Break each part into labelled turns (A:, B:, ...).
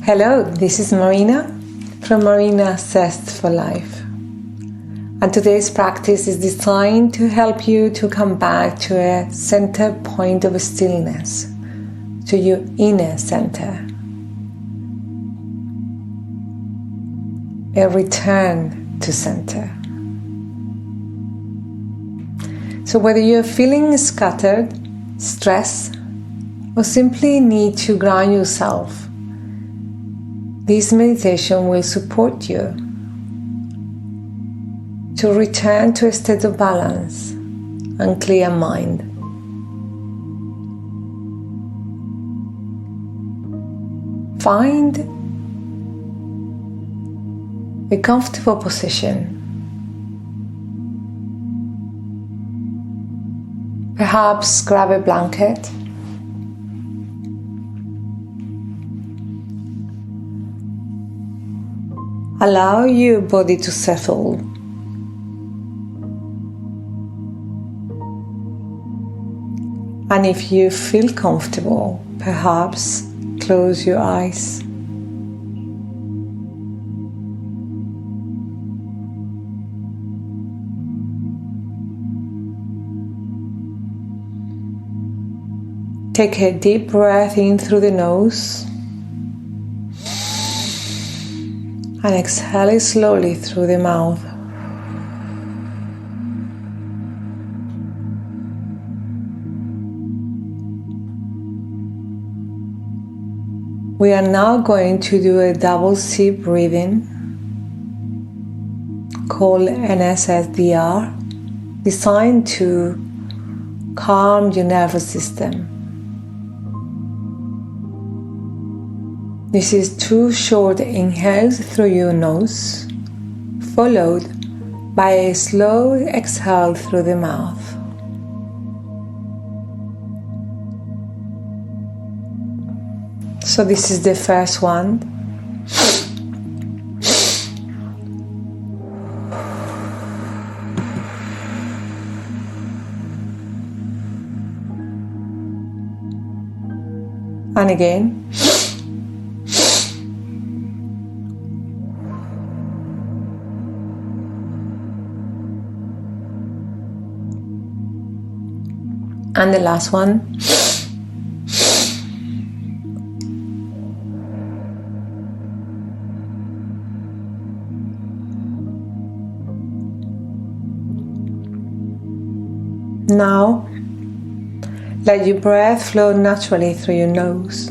A: Hello, this is Marina from Marina Zest for Life. And today's practice is designed to help you to come back to a center point of stillness, to your inner center. A return to center. So whether you're feeling scattered, stressed, or simply need to ground yourself, this meditation will support you to return to a state of balance and clear mind. Find a comfortable position. Perhaps grab a blanket. Allow your body to settle. And if you feel comfortable, perhaps close your eyes. Take a deep breath in through the nose and exhale it slowly through the mouth. We are now going to do a double C breathing called NSSDR, designed to calm your nervous system. This is 2 short inhales through your nose, followed by a slow exhale through the mouth. So this is the first one. And again. And the last one. Now, let your breath flow naturally through your nose.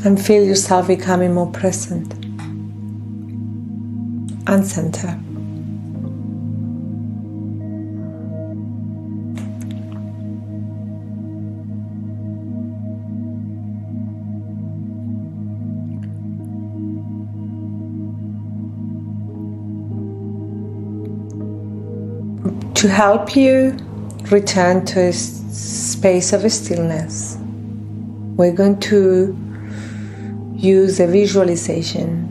A: And feel yourself becoming more present and centered. To help you return to a space of stillness, we're going to use a visualization.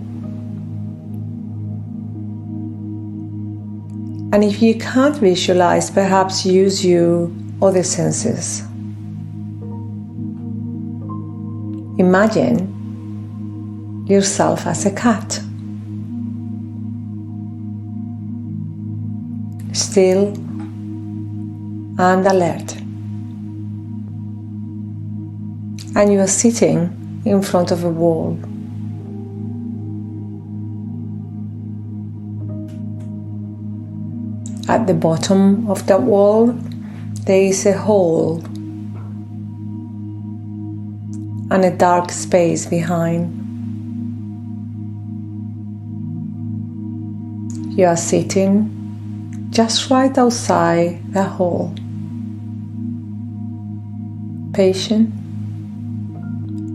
A: And if you can't visualize, perhaps use your other senses. Imagine yourself as a cat. Still and alert. And you are sitting in front of a wall. At the bottom of that wall, there is a hole and a dark space behind. You are sitting just right outside the hole, patient,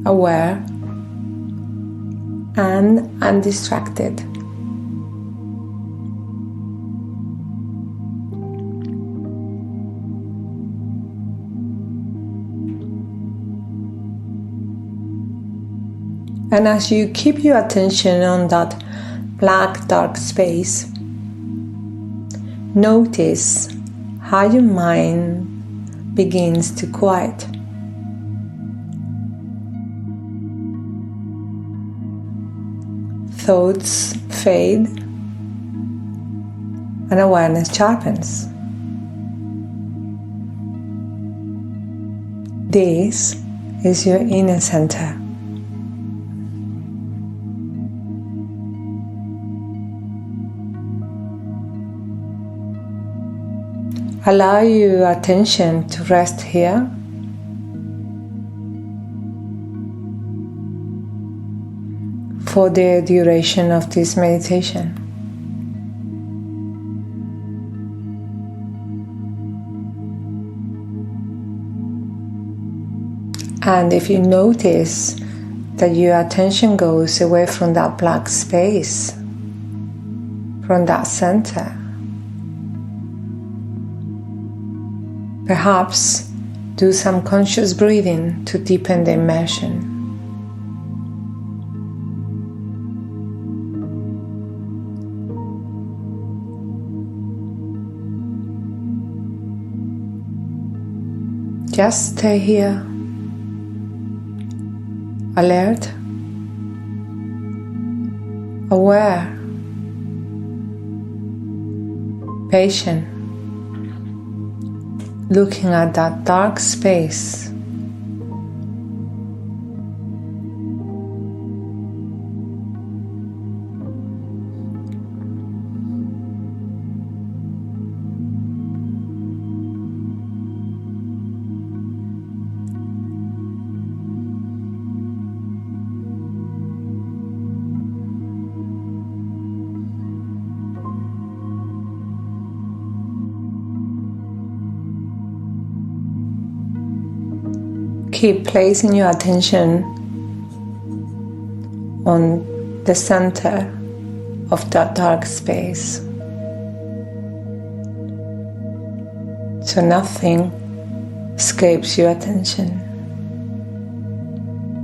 A: aware, and undistracted. And as you keep your attention on that black, dark space, notice how your mind begins to quiet. thoughts fade, and awareness sharpens. This is your inner center. Allow your attention to rest here. For the duration of this meditation. And if you notice that your attention goes away from that black space, from that center, perhaps do some conscious breathing to deepen the immersion. Just stay here, alert, aware, patient, looking at that dark space. Keep placing your attention on the center of that dark space, so nothing escapes your attention.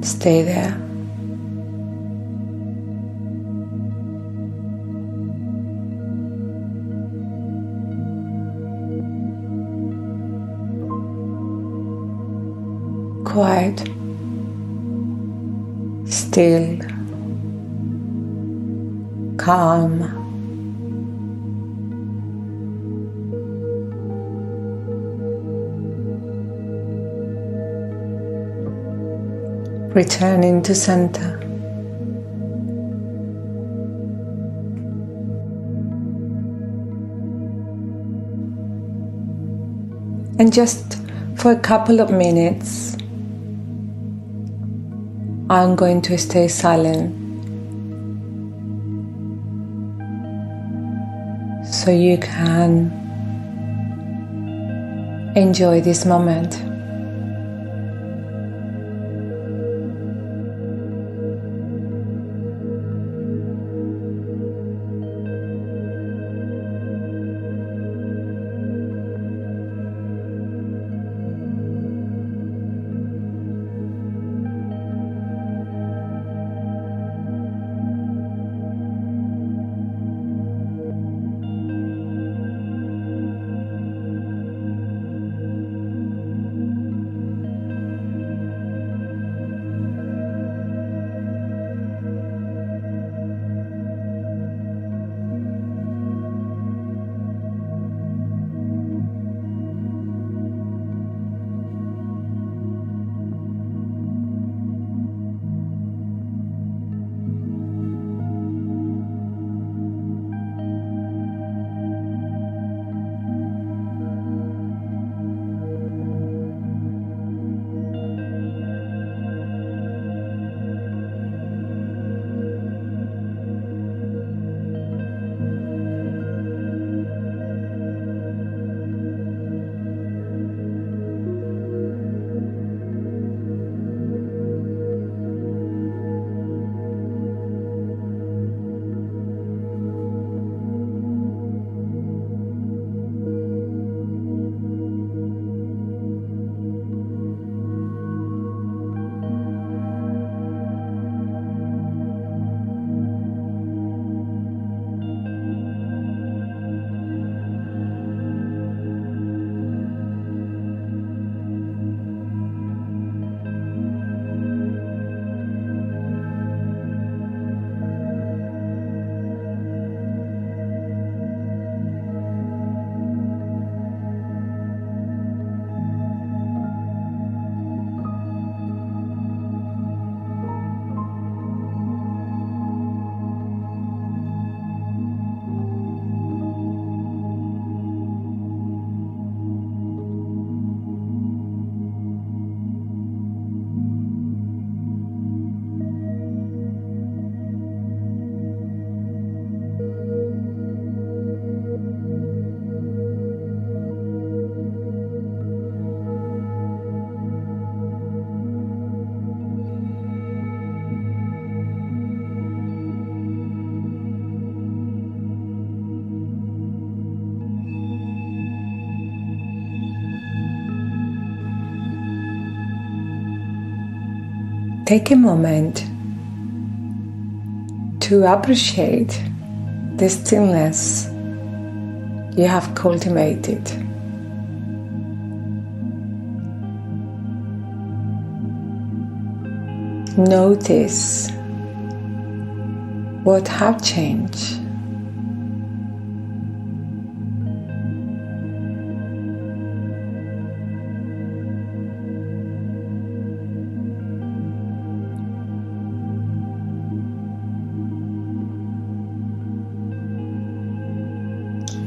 A: Stay there. Quiet, still, calm. Returning to center. And just for a couple of minutes, I'm going to stay silent so you can enjoy this moment. take a moment to appreciate the stillness you have cultivated. Notice what have changed.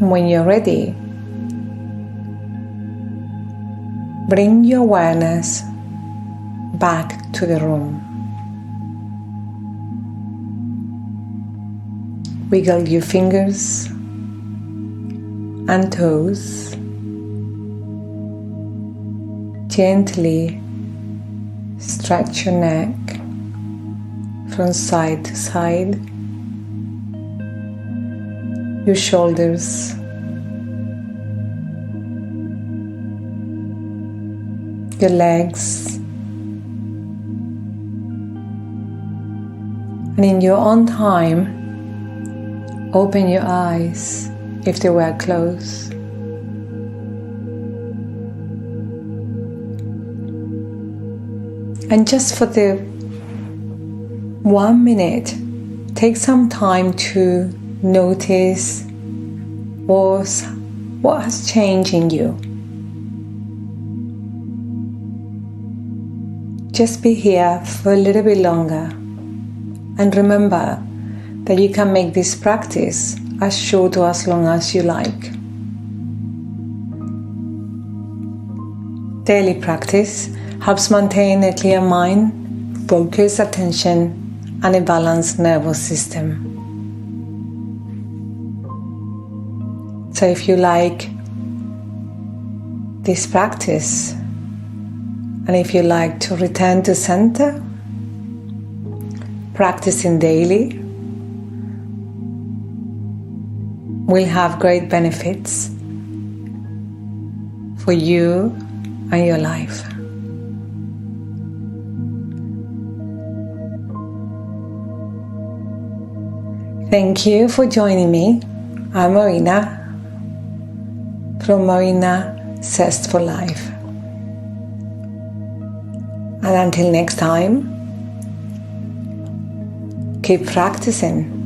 A: When you're ready, bring your awareness back to the room. Wiggle your fingers and toes. Gently stretch your neck from side to side. Your shoulders, your legs, and in your own time, open your eyes if they were closed. And just for the 1 minute, take some time to notice what has changed in you. Just be here for a little bit longer, and remember that you can make this practice as short or as long as you like. Daily practice helps maintain a clear mind, focused attention, and a balanced nervous system. So if you like this practice, and if you like to return to center, practicing daily will have great benefits for you and your life. Thank you for joining me. I'm Marina from Marina Zest for Life. And until next time, keep practicing.